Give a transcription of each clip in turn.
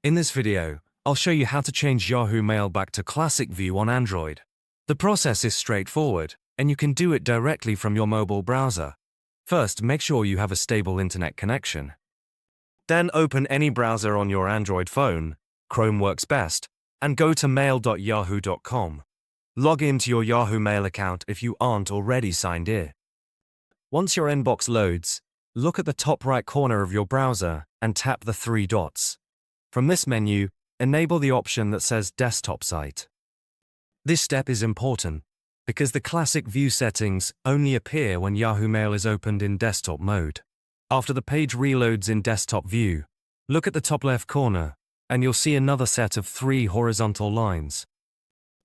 In this video, I'll show you how to change Yahoo Mail back to classic view on Android. The process is straightforward, and you can do it directly from your mobile browser. First, make sure you have a stable internet connection. Then open any browser on your Android phone, Chrome works best, and go to mail.yahoo.com. Log into your Yahoo Mail account if you aren't already signed in. Once your inbox loads, look at the top right corner of your browser and tap the three dots. From this menu, enable the option that says Desktop Site. This step is important because the classic view settings only appear when Yahoo Mail is opened in desktop mode. After the page reloads in desktop view, look at the top left corner and you'll see another set of three horizontal lines.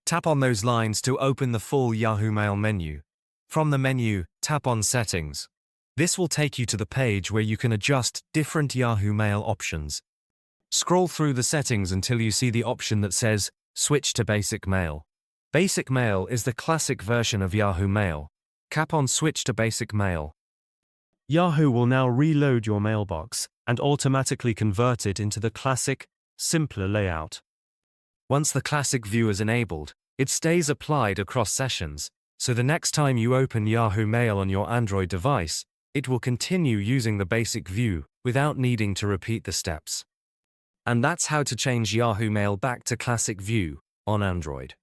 Tap on those lines to open the full Yahoo Mail menu. From the menu, tap on Settings. This will take you to the page where you can adjust different Yahoo Mail options. Scroll through the settings until you see the option that says Switch to Basic Mail. Basic Mail is the classic version of Yahoo Mail. Tap on Switch to Basic Mail. Yahoo will now reload your mailbox and automatically convert it into the classic, simpler layout. Once the classic view is enabled, it stays applied across sessions, so the next time you open Yahoo Mail on your Android device, it will continue using the basic view without needing to repeat the steps. And that's how to change Yahoo Mail back to classic view on Android.